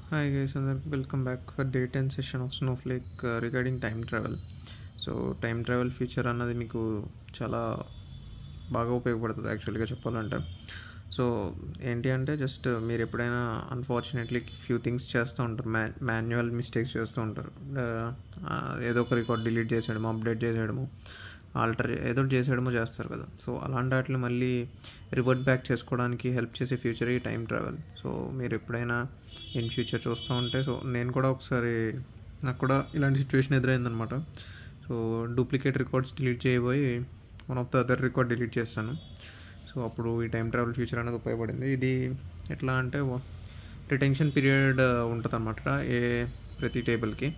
Hi guys, and welcome back for day 10 session of Snowflake regarding time travel. So time travel feature అన్నది మీకు చాలా బాగా ఉపయోగపడుతుంది యాక్చువల్గా చెప్పాలంటే. సో ఏంటి అంటే జస్ట్ మీరు ఎప్పుడైనా అన్ఫార్చునేట్లీ ఫ్యూ థింగ్స్ చేస్తూ ఉంటారు, మాన్యువల్ మిస్టేక్స్ చేస్తూ ఉంటారు. ఏదో ఒక రికార్డ్ డిలీట్ చేసేయడము, అప్డేట్ చేసేయడము, ఆల్టర్ ఏదో చేసేయడమో చేస్తారు కదా. సో అలాంటి వాటిని మళ్ళీ రివర్ట్ బ్యాక్ చేసుకోవడానికి హెల్ప్ చేసే ఫ్యూచర్ ఈ టైం ట్రావెల్. సో మీరు ఎప్పుడైనా ఇన్ ఫ్యూచర్ చూస్తూ ఉంటే, సో నేను కూడా ఒకసారి నాకు కూడా ఇలాంటి సిచ్యువేషన్ ఎదురైందనమాట. సో డూప్లికేట్ రికార్డ్స్ డిలీట్ చేయబోయి one of the other record delete చేస్తాను. సో అప్పుడు ఈ టైం ట్రావెల్ ఫ్యూచర్ అనేది ఉపయోగపడింది. ఇది ఎట్లా అంటే రిటెన్షన్ పీరియడ్ ఉంటుంది అనమాట ప్రతి టేబుల్కి.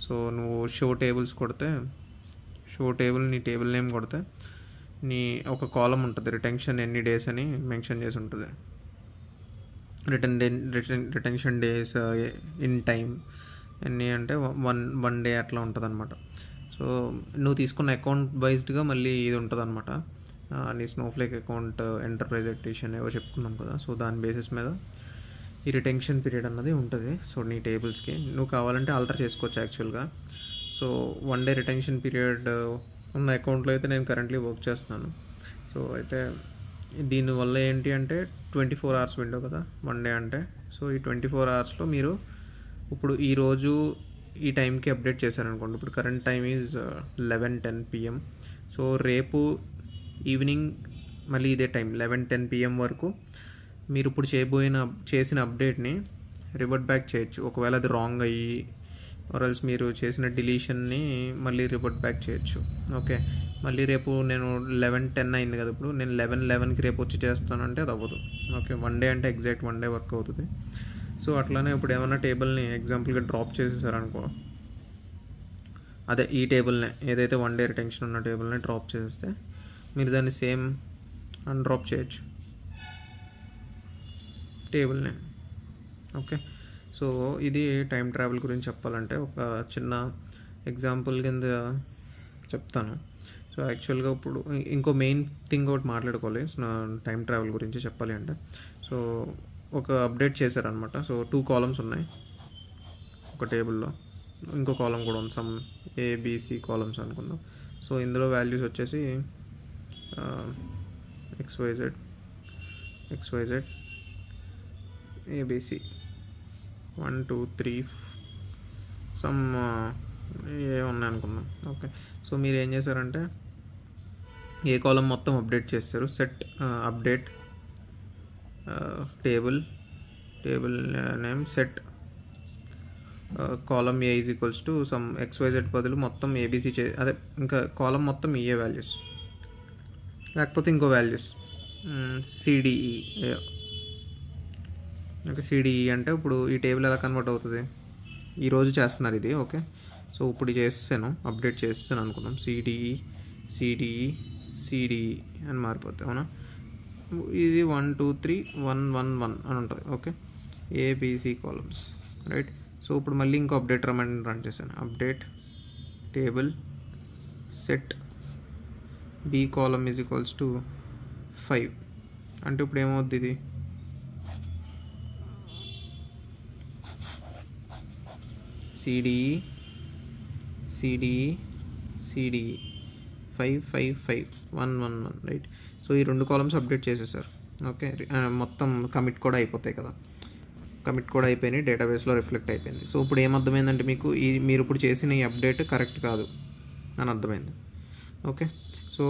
సో నువ్వు షో టేబుల్స్ కొడితే, షో టేబుల్ నీ టేబుల్ నేమ్ కొడితే నీ ఒక కాలం ఉంటుంది, రిటెన్షన్ ఎన్ని డేస్ అని మెన్షన్ చేసి ఉంటుంది. రిటెన్షన్ డేస్ ఇన్ టైం ఎన్ని అంటే వన్ డే అట్లా ఉంటుంది అనమాట. సో నువ్వు తీసుకున్న అకౌంట్ వైజ్డ్గా మళ్ళీ ఇది ఉంటుంది అనమాట. నీ స్నోఫ్లేక్ అకౌంట్ ఎంటర్ప్రైజ్ ఎడిషన్ ఏవో చెప్పుకున్నాం కదా. సో దాని బేసిస్ మీద ఈ రిటెన్షన్ పీరియడ్ అన్నది ఉంటుంది. సో నీ టేబుల్స్కి నువ్వు కావాలంటే ఆల్టర్ చేసుకోవచ్చు యాక్చువల్గా. So one day retention period ఉన్న అకౌంట్లో అయితే నేను కరెంట్లీ వర్క్ చేస్తున్నాను. సో అయితే దీనివల్ల ఏంటి అంటే 24 hours విండో కదా వన్ డే అంటే. సో ఈ 24 hours మీరు ఇప్పుడు ఈరోజు ఈ టైంకి అప్డేట్ చేశారనుకోండి. ఇప్పుడు current time is 11:10 PM. So రేపు ఈవినింగ్ మళ్ళీ ఇదే టైం 11:10 PM వరకు మీరు ఇప్పుడు చేసిన అప్డేట్ని రివర్ట్ బ్యాక్ చేయొచ్చు. ఒకవేళ అది రాంగ్ అయ్యి ఆర్ఎల్స్ మీరు చేసిన డిలీషన్ని మళ్ళీ రివర్ట్ బ్యాక్ చేయొచ్చు. ఓకే, మళ్ళీ రేపు నేను 11:10 అయింది కదా, ఇప్పుడు నేను 11:11కి రేపు వచ్చి చేస్తానంటే అది అవ్వదు. ఓకే, వన్ డే అంటే ఎగ్జాక్ట్ వన్ డే వర్క్ అవుతుంది. సో అట్లానే ఇప్పుడు ఏమైనా టేబుల్ని ఎగ్జాంపుల్గా డ్రాప్ చేసేసారనుకో, అదే ఈ టేబుల్నే ఏదైతే వన్ డే రిటెన్షన్ ఉన్న టేబుల్ని డ్రాప్ చేసేస్తే మీరు దాన్ని సేమ్ అన్డ్రాప్ చేయొచ్చు టేబుల్ని. ఓకే, సో ఇది టైం ట్రావెల్ గురించి చెప్పాలంటే ఒక చిన్న ఎగ్జాంపుల్ కింద చెప్తాను. సో యాక్చువల్గా ఇప్పుడు ఇంకో మెయిన్ థింగ్ ఒకటి మాట్లాడుకోవాలి టైం ట్రావెల్ గురించి చెప్పాలి అంటే. సో ఒక అప్డేట్ చేశారనమాట. సో 2 columns ఉన్నాయి ఒక టేబుల్లో, ఇంకో కాలం కూడా ఉంది, సమ్ ABC కాలమ్స్ అనుకుందాం. సో ఇందులో వాల్యూస్ వచ్చేసి XYZ ABC 1 2 3 సమ్ ఏమున్నాయి అనుకుందాం. ఓకే, సో మీరు ఏం చేశారంటే ఏ కాలం మొత్తం అప్డేట్ చేస్తారు, set update table name set column A is equals to some XYZ బదులు మొత్తం ABC అదే ఇంకా కాలం మొత్తం ఏ వాల్యూస్ లేకపోతే ఇంకో వాల్యూస్ CDE. ఓకే, CDE అంటే ఇప్పుడు ఈ టేబుల్ ఎలా కన్వర్ట్ అవుతుంది, ఈరోజు చేస్తున్నారు ఇది. ఓకే, సో ఇప్పుడు చేసాను, అప్డేట్ చేస్తాను అనుకుందాం. CDE అని మారిపోతుంది, అవునా. ఇది 1 2 3 1 1 1 అని ఉంటుంది. Okay, ABC columns, right. So ఇప్పుడు మళ్ళీ ఇంకో అప్డేట్ రన్ చేశాను, update table set B column is equals to 5 అంటే ఇప్పుడు ఏమవుద్ది, ఇది CDE 5 5 5 1 1 1, రైట్. సో ఈ 2 కాలమ్స్ అప్డేట్ చేసేసారు. ఓకే, మొత్తం కమిట్ కూడా అయిపోతాయి కదా, కమిట్ కూడా అయిపోయినాయి, డేటాబేస్లో రిఫ్లెక్ట్ అయిపోయింది. సో ఇప్పుడు ఏమర్థమైందంటే మీకు మీరు ఇప్పుడు చేసిన ఈ అప్డేట్ కరెక్ట్ కాదు అని అర్థమైంది. ఓకే, సో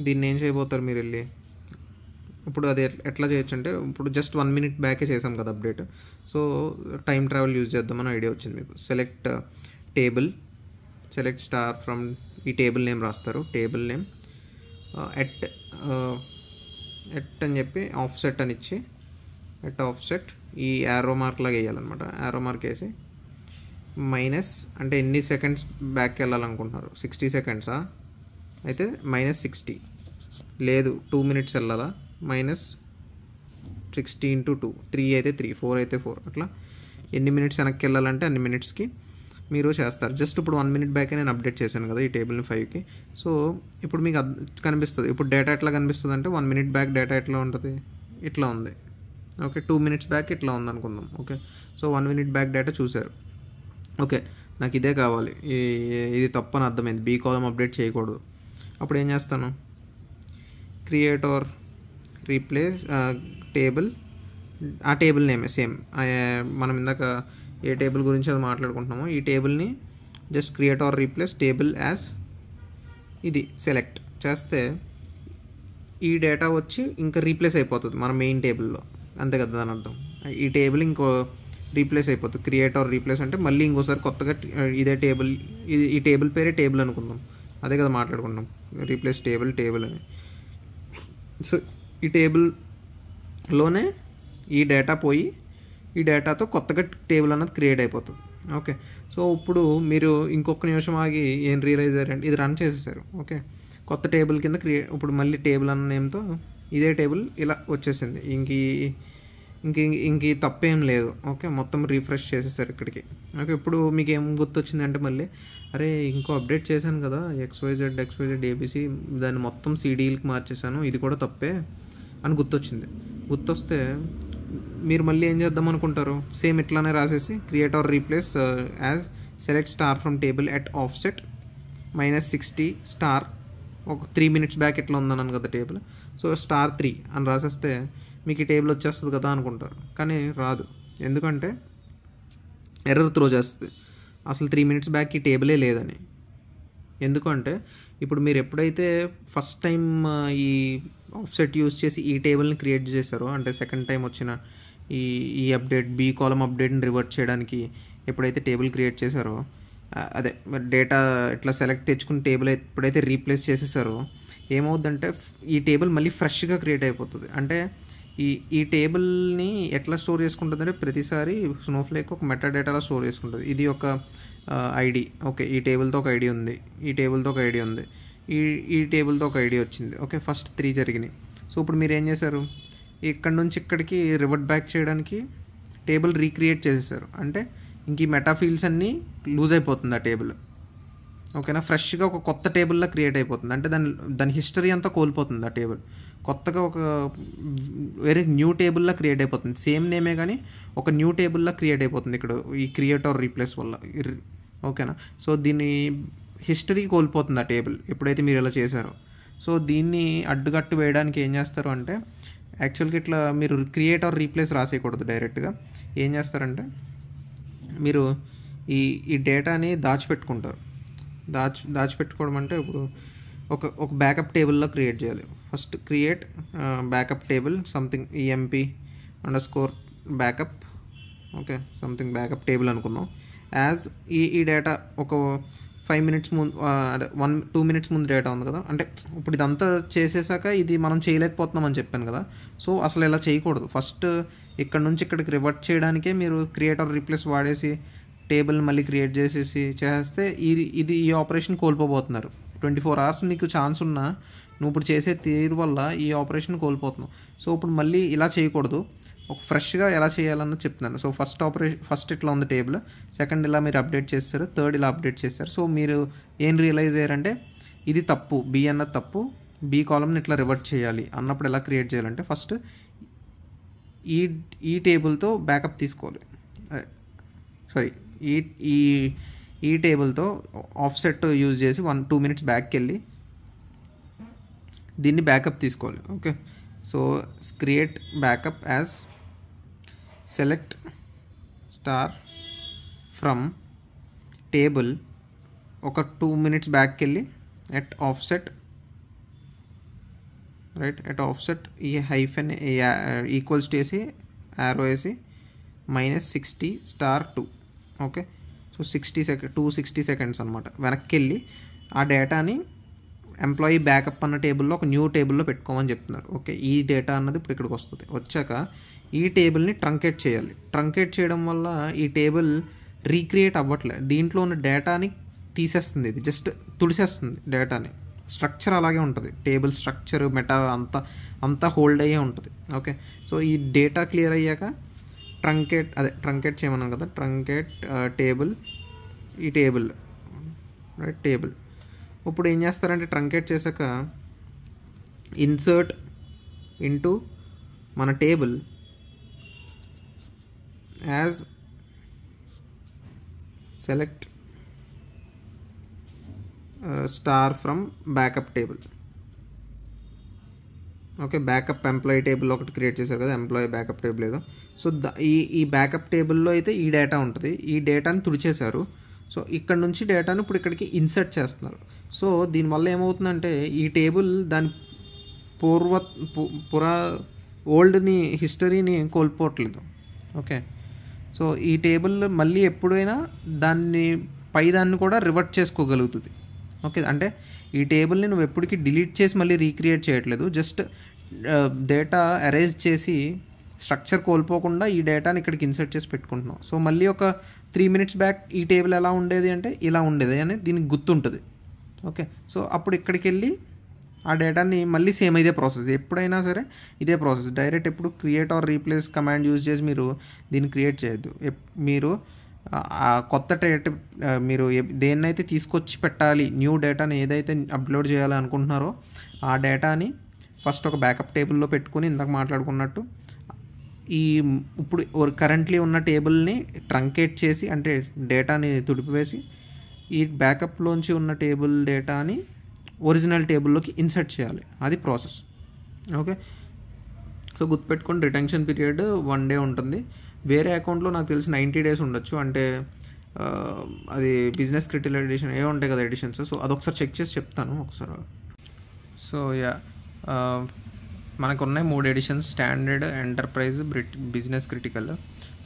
దీన్ని ఏం చేయబోతారు మీరు వెళ్ళి, ఇప్పుడు అది ఎట్లా చేయొచ్చు అంటే ఇప్పుడు జస్ట్ 1 minute బ్యాకే చేసాం కదా update. So time travel use చేద్దామని ఐడియా వచ్చింది మీకు. Select table, select star from, ఈ టేబుల్ నేమ్ రాస్తారు, టేబుల్ నేమ్ ఎట్ అని చెప్పి ఆఫ్సెట్ అని ఇచ్చి, ఎట్ ఆఫ్సెట్ ఈ యారో మార్క్ లాగా వేయాలన్నమాట. యారో మార్క్ వేసి మైనస్ అంటే ఎన్ని సెకండ్స్ బ్యాక్ వెళ్ళాలనుకుంటున్నారు, 60 seconds అయితే -60, లేదు 2 minutes వెళ్ళాలా, -60 × 2, 3 అయితే 3, 4 అయితే 4, అట్లా ఎన్ని మినిట్స్ వెనక్కి వెళ్ళాలంటే అన్ని మినిట్స్కి మీరు చేస్తారు. జస్ట్ ఇప్పుడు 1 minute బ్యాకే నేను అప్డేట్ చేశాను కదా ఈ టేబుల్ని 5కి. సో ఇప్పుడు మీకు కనిపిస్తుంది, ఇప్పుడు డేటా ఎట్లా కనిపిస్తుంది అంటే 1 minute బ్యాక్ డేటా ఎట్లా ఉంటుంది, ఇట్లా ఉంది. ఓకే 2 minutes బ్యాక్ ఇట్లా ఉందనుకుందాం. Okay so 1 minute back data చూశారు. ఓకే నాకు ఇదే కావాలి, ఇది తప్పు అని అర్థమైంది, బీ కాలం అప్డేట్ చేయకూడదు. అప్పుడు ఏం చేస్తాను, క్రియేట్ ఆర్ రీప్లేస్ టేబుల్, ఆ టేబుల్ నేమే సేమ్ మనం ఇందాక ఏ టేబుల్ గురించి అది మాట్లాడుకుంటున్నామో ఈ టేబుల్ని just create or replace table as ఇది సెలెక్ట్ చేస్తే ఈ డేటా వచ్చి ఇంకా రీప్లేస్ అయిపోతుంది మన మెయిన్ టేబుల్లో, అంతే కదా దాని అర్థం. ఈ టేబుల్ ఇంకో రీప్లేస్ అయిపోతుంది. క్రియేట్ ఆర్ రీప్లేస్ అంటే మళ్ళీ ఇంకోసారి కొత్తగా ఇదే టేబుల్, ఈ టేబుల్ పేరే టేబుల్ అనుకుందాం, అదే కదా మాట్లాడుకుంటాం, రీప్లేస్ టేబుల్ అని. సో ఈ టేబుల్లోనే ఈ డేటా పోయి ఈ డేటాతో కొత్తగా టేబుల్ అన్నది క్రియేట్ అయిపోతుంది. ఓకే సో ఇప్పుడు మీరు ఇంకొక నిమిషం ఆగి ఏం రియలైజ్ అయ్యారంటే ఇది రన్ చేసేసారు. ఓకే కొత్త టేబుల్ కింద ఇంక టేబుల్ అన్న నేమ్తో ఇదే టేబుల్ ఇలా వచ్చేసింది, ఇంక తప్పేం లేదు. ఓకే మొత్తం రీఫ్రెష్ చేసేసారు ఇక్కడికి. ఓకే ఇప్పుడు మీకు ఏం గుర్తొచ్చిందంటే మళ్ళీ అరే ఇంకో అప్డేట్ చేశాను కదా XYZ ABC, దాన్ని మొత్తం CDLకి మార్చేసాను, ఇది కూడా తప్పే అని గుర్తొస్తే మీరు మళ్ళీ ఏం చేద్దాం అనుకుంటారు, సేమ్ ఇట్లానే రాసేసి create or replace as select star from table at offset -60 star, ఒక 3 minutes బ్యాక్ ఇట్లా ఉందన్నాను కదా టేబుల్, సో *3 అని రాసేస్తే మీకు ఈ టేబుల్ వచ్చేస్తుంది కదా అనుకుంటారు. కానీ రాదు, ఎందుకంటే ఎర్రర్ త్రో చేస్తుంది అసలు 3 minutes బ్యాక్ ఈ టేబులే లేదని. ఎందుకంటే ఇప్పుడు మీరు ఎప్పుడైతే ఫస్ట్ టైం ఈ ఆఫ్సెట్ యూజ్ చేసి ఈ టేబుల్ని క్రియేట్ చేశారో, అంటే సెకండ్ టైం వచ్చిన ఈ అప్డేట్ బీ కాలం అప్డేట్ని రివర్ట్ చేయడానికి ఎప్పుడైతే టేబుల్ క్రియేట్ చేశారో, అదే డేటా ఇట్లా సెలెక్ట్ తెచ్చుకుని టేబుల్ ఎప్పుడైతే రీప్లేస్ చేసేసారో ఏమవుద్దంటే ఈ టేబుల్ మళ్ళీ ఫ్రెష్గా క్రియేట్ అయిపోతుంది. అంటే ఈ టేబుల్ని ఎట్లా స్టోర్ చేసుకుంటుందంటే ప్రతిసారి స్నోఫ్లేక్ ఒక మెటా డేటాలో స్టోర్ చేసుకుంటుంది. ఇది ఒక ఐడి, ఓకే ఈ టేబుల్తో ఒక ఐడి ఉంది, ఈ టేబుల్తో ఒక ఐడి ఉంది, ఈ టేబుల్తో ఒక ఐడి వచ్చింది. ఓకే ఫస్ట్ 3 జరిగినాయి. సో ఇప్పుడు మీరు ఏం చేశారు, ఇక్కడ నుంచి ఇక్కడికి రివర్ట్ బ్యాక్ చేయడానికి టేబుల్ రీక్రియేట్ చేసేసారు. అంటే ఇంక ఈ మెటా ఫీల్డ్స్ అన్నీ లూజ్ అయిపోతుంది ఆ టేబుల్. ఓకేనా, ఫ్రెష్గా ఒక కొత్త టేబుల్లా క్రియేట్ అయిపోతుంది. అంటే దాని హిస్టరీ అంతా కోల్పోతుంది ఆ టేబుల్, కొత్తగా ఒక వెరీ న్యూ టేబుల్లా క్రియేట్ అయిపోతుంది. సేమ్ నేమే కానీ ఒక న్యూ టేబుల్లా క్రియేట్ అయిపోతుంది ఇక్కడ ఈ క్రియేట్ ఆర్ రీప్లేస్ వల్ల. ఓకేనా, సో దీన్ని హిస్టరీ కోల్పోతుంది ఆ టేబుల్ ఎప్పుడైతే మీరు ఇలా చేశారో. సో దీన్ని అడ్డుకట్టు వేయడానికి ఏం చేస్తారు అంటే యాక్చువల్గా ఇట్లా మీరు క్రియేట్ ఆర్ రీప్లేస్ రాసేయకూడదు, డైరెక్ట్గా ఏం చేస్తారంటే మీరు ఈ డేటాని దాచిపెట్టుకుంటారు. దాచిపెట్టుకోవడం అంటే ఇప్పుడు ఒక బ్యాకప్ టేబుల్లో క్రియేట్ చేయాలి. First create backup table something EMP_ backup, okay something backup table అనుకుందాం. యాజ్ ఈ డేటా ఒక 5 minutes ముందు 1-2 minutes ముందు డేటా ఉంది కదా, అంటే ఇప్పుడు ఇదంతా చేసేసాక ఇది మనం చేయలేకపోతున్నాం అని చెప్పాను కదా. సో అసలు ఇలా చేయకూడదు. ఫస్ట్ ఇక్కడ నుంచి ఇక్కడికి రివర్ట్ చేయడానికే మీరు క్రియేట్ ఆర్ రీప్లేస్ వాడేసి టేబుల్ని మళ్ళీ క్రియేట్ చేస్తే ఈ ఆపరేషన్ కోల్పోబోతున్నారు. 24 hours నీకు ఛాన్స్ ఉన్నా నువ్వు ఇప్పుడు చేసే తీరు వల్ల ఈ ఆపరేషన్ కోల్పోతున్నావు. సో ఇప్పుడు మళ్ళీ ఇలా చేయకూడదు, ఒక ఫ్రెష్గా ఎలా చేయాలన్న చెప్తున్నాను. సో ఫస్ట్ ఇట్లా ఉంది టేబుల్, సెకండ్ ఇలా మీరు అప్డేట్ చేస్తారు, థర్డ్ ఇలా అప్డేట్ చేస్తారు. సో మీరు ఏం రియలైజ్ అయ్యారంటే ఇది తప్పు, బి అన్నది తప్పు, బీ కాలంని ఇట్లా రివర్ట్ చేయాలి అన్నప్పుడు ఎలా క్రియేట్ చేయాలంటే ఫస్ట్ ఈ టేబుల్తో బ్యాకప్ తీసుకోవాలి. సారీ ఈ టేబుల్తో ఆఫ్సెట్ యూజ్ చేసి 1-2 minutes బ్యాక్కి వెళ్ళి దీన్ని బ్యాకప్ తీసుకోవాలి. Okay so create backup as select star from table ఒక 2 minutes బ్యాక్కి వెళ్ళి ఎట్ ఆఫ్సెట్ ఈ హైఫెన్ ఈక్వల్స్ చేసి యారో వేసి -60*2. ఓకే సో 260 seconds అనమాట. వెనక్కి వెళ్ళి ఆ డేటాని ఎంప్లాయీ బ్యాకప్ అన్న టేబుల్లో ఒక న్యూ టేబుల్లో పెట్టుకోమని చెప్తున్నారు. ఓకే ఈ డేటా అన్నది ఇప్పుడు ఇక్కడికి వస్తుంది. వచ్చాక ఈ టేబుల్ని ట్రంకేట్ చేయాలి. ట్రంకేట్ చేయడం వల్ల ఈ టేబుల్ రీక్రియేట్ అవ్వట్లేదు, దీంట్లో ఉన్న డేటాని తీసేస్తుంది, ఇది జస్ట్ తుడిసేస్తుంది డేటాని. స్ట్రక్చర్ అలాగే ఉంటుంది, టేబుల్ స్ట్రక్చర్ మెటా అంతా హోల్డ్ అయ్యే ఉంటుంది. ఓకే సో ఈ డేటా క్లియర్ అయ్యాక ట్రంకేట్ చేయమన్నాను కదా, ట్రంకేట్ టేబుల్ ఈ టేబుల్ టేబుల్ ఇప్పుడు ఏం చేస్తారంటే ట్రంకేట్ చేశాక ఇన్సర్ట్ ఇంటూ మన table as select star from backup table. Okay, backup employee table ఒకటి క్రియేట్ చేశారు కదా, ఎంప్లాయీ బ్యాకప్ టేబుల్ ఏదో. సో ఈ బ్యాకప్ టేబుల్లో అయితే ఈ డేటా ఉంటుంది. ఈ డేటాని తుడిచేశారు. సో ఇక్కడ నుంచి డేటాను ఇప్పుడు ఇక్కడికి ఇన్సర్ట్ చేస్తున్నారు. సో దీనివల్ల ఏమవుతుందంటే ఈ టేబుల్ దాని ఓల్డ్ని హిస్టరీని కోల్పోవట్లేదు. ఓకే, సో ఈ టేబుల్ మళ్ళీ ఎప్పుడైనా దాన్ని కూడా రివర్ట్ చేసుకోగలుగుతుంది. ఓకే, అంటే ఈ టేబుల్ని నువ్వు ఎప్పటికీ డిలీట్ చేసి మళ్ళీ రీక్రియేట్ చేయట్లేదు. జస్ట్ డేటా అరేంజ్ చేసి స్ట్రక్చర్ కోల్పోకుండా ఈ డేటాని ఇక్కడికి ఇన్సర్ట్ చేసి పెట్టుకుంటున్నాం. సో మళ్ళీ ఒక 3 minutes బ్యాక్ ఈ టేబుల్ ఎలా ఉండేది అంటే ఇలా ఉండేది అని దీనికి గుర్తుంటుంది. ఓకే, సో అప్పుడు ఇక్కడికి వెళ్ళి ఆ డేటాని మళ్ళీ సేమ్ ఇదే ప్రాసెస్, ఎప్పుడైనా సరే ఇదే ప్రాసెస్. డైరెక్ట్ ఎప్పుడు create or replace command use చేసి మీరు దీన్ని క్రియేట్ చేయొద్దు. మీరు కొత్త డేటా మీరు దేన్నైతే తీసుకొచ్చి పెట్టాలి, న్యూ డేటాని ఏదైతే అప్లోడ్ చేయాలి అనుకుంటున్నారో ఆ డేటాని ఫస్ట్ ఒక బ్యాకప్ టేబుల్లో పెట్టుకుని ఇందాక మాట్లాడుకున్నట్టు ఇప్పుడు కరెంట్లీ ఉన్న టేబుల్ని ట్రంకేట్ చేసి, అంటే డేటాని తుడిపివేసి ఈ బ్యాకప్లోంచి ఉన్న టేబుల్ డేటాని ఒరిజినల్ టేబుల్లోకి ఇన్సర్ట్ చేయాలి. అది ప్రాసెస్. ఓకే, సో గుర్తుపెట్టుకోండి, రిటెన్షన్ పీరియడ్ 1 day ఉంటుంది. వేరే అకౌంట్లో నాకు తెలిసి 90 days ఉండొచ్చు. అంటే అది బిజినెస్ క్రిటికల్ ఎడిషన్ ఏ ఉంటాయి కదా ఎడిషన్స్. సో అదొకసారి చెక్ చేసి చెప్తాను ఒకసారి. సో మనకు ఉన్నాయి 3 editions: standard, enterprise, business critical.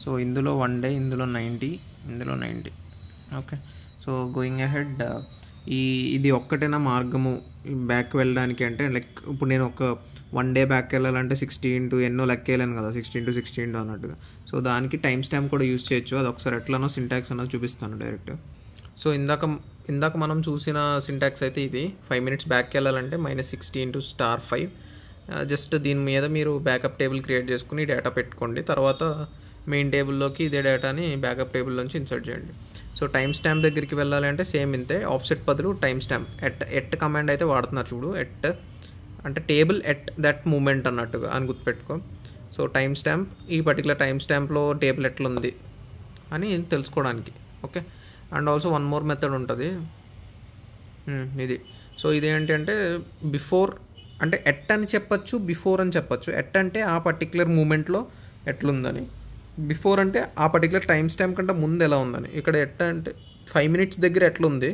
So ఇందులో 1 day, ఇందులో 90, ఇందులో 90. ఓకే, సో గోయింగ్ అహెడ్, ఇది ఒక్కటేనా మార్గము బ్యాక్ వెళ్ళడానికి అంటే, లైక్ ఇప్పుడు నేను ఒక 1 day బ్యాక్ వెళ్ళాలంటే 60 ఎన్నో లెక్క వెళ్ళాను కదా, 60 అన్నట్టుగా. సో దానికి టైం స్టాంప్ కూడా యూజ్ చేయొచ్చు. అది ఒకసారి ఎట్లానో సింటాక్స్ అన్నది చూపిస్తాను డైరెక్ట్. సో ఇందాక మనం చూసిన సింటాక్స్ అయితే ఇది 5 minutes బ్యాక్ వెళ్ళాలంటే -60 *5. జస్ట్ దీని మీద మీరు బ్యాకప్ టేబుల్ క్రియేట్ చేసుకుని డేటా పెట్టుకోండి. తర్వాత మెయిన్ టేబుల్లోకి ఇదే డేటాని బ్యాకప్ టేబుల్లోంచి ఇన్సర్ట్ చేయండి. సో టైం స్టాంప్ దగ్గరికి వెళ్ళాలి అంటే సేమ్ ఇంతే, ఆఫ్సెట్ బదులు టైం స్టాంప్. ఎట్ కమాండ్ అయితే వాడుతున్నారు చూడు, ఎట్ అంటే టేబుల్ ఎట్ దట్ మూమెంట్ అన్నట్టుగా అని గుర్తుపెట్టుకో. సో టైం స్టాంప్, ఈ పర్టికులర్ టైం స్టాంప్లో టేబుల్ ఎట్లుంది అని తెలుసుకోవడానికి. Okay, and also one more method ఉంటుంది ఇది. సో ఇదేంటి అంటే బిఫోర్ అంటే ఎట్ అని చెప్పచ్చు, బిఫోర్ అని చెప్పచ్చు. ఎట్ అంటే ఆ పర్టికులర్ మూమెంట్లో ఎట్లుందని, బిఫోర్ అంటే ఆ పర్టికులర్ టైం స్టాంప్ కంటే ముందు ఎలా ఉందని. ఇక్కడ ఎట్ అంటే 5 minutes దగ్గర ఎట్లుంది,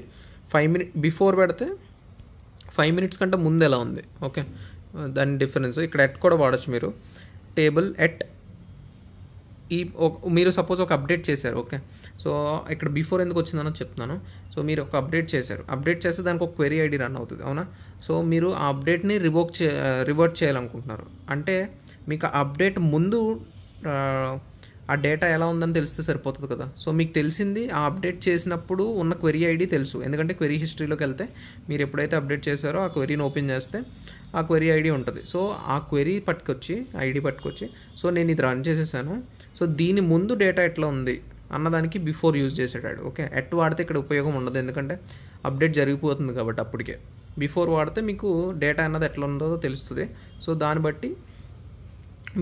5 minutes బిఫోర్ పెడితే 5 minutes కంటే ముందు ఎలా ఉంది. ఓకే, దాని డిఫరెన్స్. ఇక్కడ ఎట్ కూడా వాడచ్చు మీరు. టేబుల్ ఎట్ మీరు సపోజ్ ఒక అప్డేట్ చేశారు. ఓకే, సో ఇక్కడ బిఫోర్ ఎందుకు వచ్చిందనో చెప్తున్నాను. సో మీరు ఒక అప్డేట్ చేశారు, అప్డేట్ చేస్తే దానికి ఒక క్వెరీ ఐడి రన్ అవుతుంది, అవునా. సో మీరు ఆ అప్డేట్ని రివర్ట్ చేయాలనుకుంటున్నారు అంటే మీకు ఆ అప్డేట్ ముందు ఆ డేటా ఎలా ఉందని తెలిస్తే సరిపోతుంది కదా. సో మీకు తెలిసింది ఆ అప్డేట్ చేసినప్పుడు ఉన్న క్వెరీ ఐడి తెలుసు, ఎందుకంటే క్వెరీ హిస్టరీలోకి వెళ్తే మీరు ఎప్పుడైతే అప్డేట్ చేశారో ఆ క్వెరీని ఓపెన్ చేస్తే ఆ క్వెరీ ఐడి ఉంటుంది. సో ఆ క్వెరీ ఐడి పట్టుకొచ్చి సో నేను ఇది రన్ చేసేసాను, సో దీని ముందు డేటా ఎట్లా ఉంది అన్నదానికి బిఫోర్ యూజ్ చేసేటాడు. ఓకే, ఎట్ వాడితే ఇక్కడ ఉపయోగం ఉండదు, ఎందుకంటే అప్డేట్ జరిగిపోతుంది కాబట్టి. అప్పటికే బిఫోర్ వాడితే మీకు డేటా అన్నది ఎట్లా ఉందో తెలుస్తుంది. సో దాన్ని బట్టి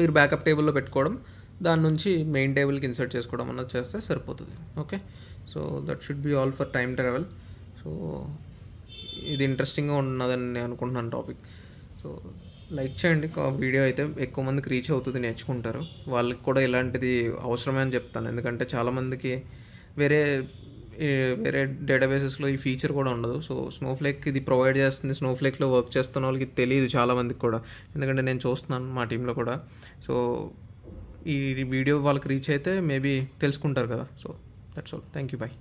మీరు బ్యాకప్ టేబుల్లో పెట్టుకోవడం, దాని నుంచి మెయిన్ టేబుల్కి ఇన్సర్ట్ చేసుకోవడం అన్నది చేస్తే సరిపోతుంది. Okay, so that should be all for time travel. So ఇది ఇంట్రెస్టింగ్గా ఉన్నదని నేను అనుకుంటున్నాను టాపిక్. సో లైక్ చేయండి, వీడియో అయితే ఎక్కువ మందికి రీచ్ అవుతుంది, నేర్చుకుంటారు. వాళ్ళకి కూడా ఇలాంటిది అవసరమే అని చెప్తాను, ఎందుకంటే చాలామందికి వేరే డేటాబేసెస్లో ఈ ఫీచర్ కూడా ఉండదు. సో స్నోఫ్లేక్ ఇది ప్రొవైడ్ చేస్తుంది. స్నోఫ్లేక్లో వర్క్ చేస్తున్న వాళ్ళకి తెలియదు చాలామందికి కూడా, ఎందుకంటే నేను చూస్తున్నాను మా టీంలో కూడా. సో ఈ వీడియో వాళ్ళకి రీచ్ అయితే మేబీ తెలుసుకుంటారు కదా. So that's all, thank you, bye.